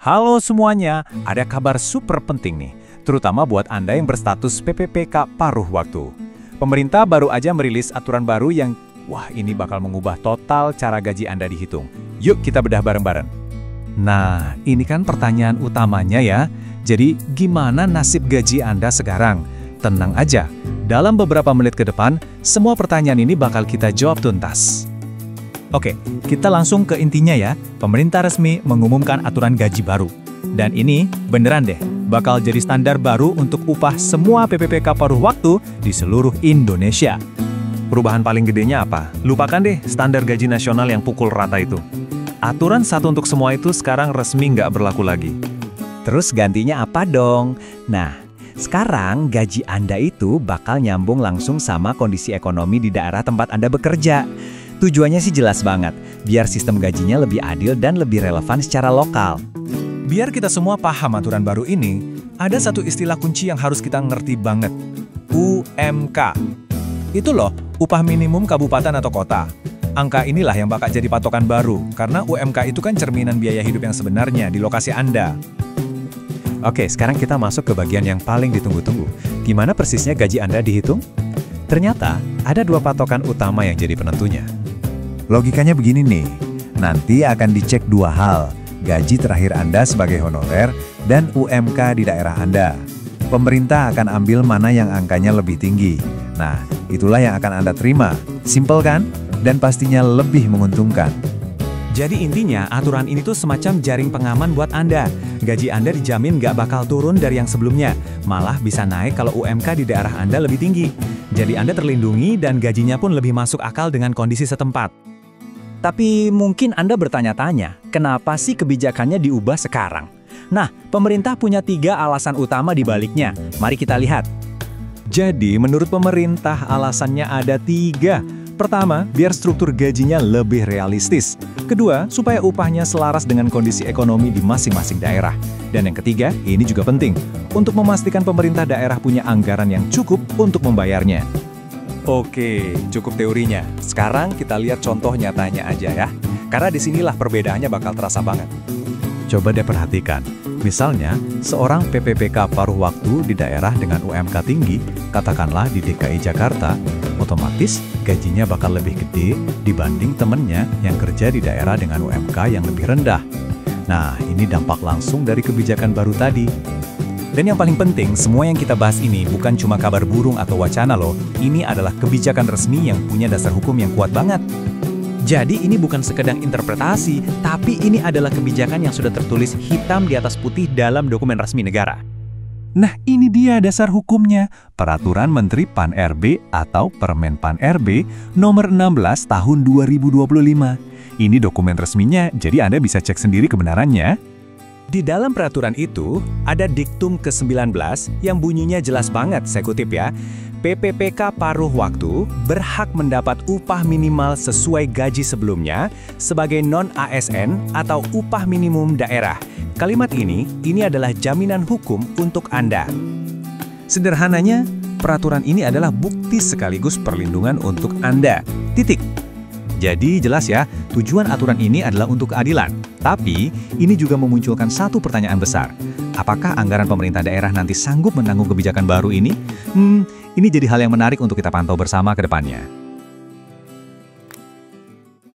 Halo semuanya, ada kabar super penting nih, terutama buat Anda yang berstatus PPPK paruh waktu. Pemerintah baru aja merilis aturan baru yang, wah ini bakal mengubah total cara gaji Anda dihitung. Yuk kita bedah bareng-bareng. Nah, ini kan pertanyaan utamanya ya. Jadi, gimana nasib gaji Anda sekarang? Tenang aja, dalam beberapa menit ke depan, semua pertanyaan ini bakal kita jawab tuntas. Oke, kita langsung ke intinya ya. Pemerintah resmi mengumumkan aturan gaji baru. Dan ini beneran deh, bakal jadi standar baru untuk upah semua PPPK paruh waktu di seluruh Indonesia. Perubahan paling gedenya apa? Lupakan deh standar gaji nasional yang pukul rata itu. Aturan satu untuk semua itu sekarang resmi nggak berlaku lagi. Terus gantinya apa dong? Nah, sekarang gaji Anda itu bakal nyambung langsung sama kondisi ekonomi di daerah tempat Anda bekerja. Tujuannya sih jelas banget, biar sistem gajinya lebih adil dan lebih relevan secara lokal. Biar kita semua paham aturan baru ini, ada satu istilah kunci yang harus kita ngerti banget. UMK. Itu loh, upah minimum kabupaten atau kota. Angka inilah yang bakal jadi patokan baru, karena UMK itu kan cerminan biaya hidup yang sebenarnya di lokasi Anda. Oke, sekarang kita masuk ke bagian yang paling ditunggu-tunggu. Gimana persisnya gaji Anda dihitung? Ternyata, ada dua patokan utama yang jadi penentunya. Logikanya begini nih, nanti akan dicek dua hal, gaji terakhir Anda sebagai honorer dan UMK di daerah Anda. Pemerintah akan ambil mana yang angkanya lebih tinggi. Nah, itulah yang akan Anda terima. Simpel kan? Dan pastinya lebih menguntungkan. Jadi intinya, aturan ini tuh semacam jaring pengaman buat Anda. Gaji Anda dijamin nggak bakal turun dari yang sebelumnya, malah bisa naik kalau UMK di daerah Anda lebih tinggi. Jadi Anda terlindungi dan gajinya pun lebih masuk akal dengan kondisi setempat. Tapi mungkin Anda bertanya-tanya, kenapa sih kebijakannya diubah sekarang? Nah, pemerintah punya 3 alasan utama di baliknya. Mari kita lihat. Jadi, menurut pemerintah alasannya ada 3. Pertama, biar struktur gajinya lebih realistis. Kedua, supaya upahnya selaras dengan kondisi ekonomi di masing-masing daerah. Dan yang ketiga, ini juga penting, untuk memastikan pemerintah daerah punya anggaran yang cukup untuk membayarnya. Oke, cukup teorinya. Sekarang kita lihat contoh nyatanya aja ya. Karena disinilah perbedaannya bakal terasa banget. Coba deh perhatikan. Misalnya, seorang PPPK paruh waktu di daerah dengan UMK tinggi, katakanlah di DKI Jakarta, otomatis gajinya bakal lebih gede dibanding temennya yang kerja di daerah dengan UMK yang lebih rendah. Nah, ini dampak langsung dari kebijakan baru tadi. Dan yang paling penting, semua yang kita bahas ini bukan cuma kabar burung atau wacana loh. Ini adalah kebijakan resmi yang punya dasar hukum yang kuat banget. Jadi ini bukan sekedar interpretasi, tapi ini adalah kebijakan yang sudah tertulis hitam di atas putih dalam dokumen resmi negara. Nah ini dia dasar hukumnya, Peraturan Menteri Pan-RB atau Permen Pan-RB nomor 16 tahun 2025. Ini dokumen resminya, jadi Anda bisa cek sendiri kebenarannya. Di dalam peraturan itu, ada diktum ke-19 yang bunyinya jelas banget, saya kutip ya. PPPK paruh waktu berhak mendapat upah minimal sesuai gaji sebelumnya sebagai non-ASN atau upah minimum daerah. Kalimat ini adalah jaminan hukum untuk Anda. Sederhananya, peraturan ini adalah bukti sekaligus perlindungan untuk Anda. Titik. Jadi jelas ya, tujuan aturan ini adalah untuk keadilan. Tapi, ini juga memunculkan satu pertanyaan besar. Apakah anggaran pemerintah daerah nanti sanggup menanggung kebijakan baru ini? Ini jadi hal yang menarik untuk kita pantau bersama ke depannya.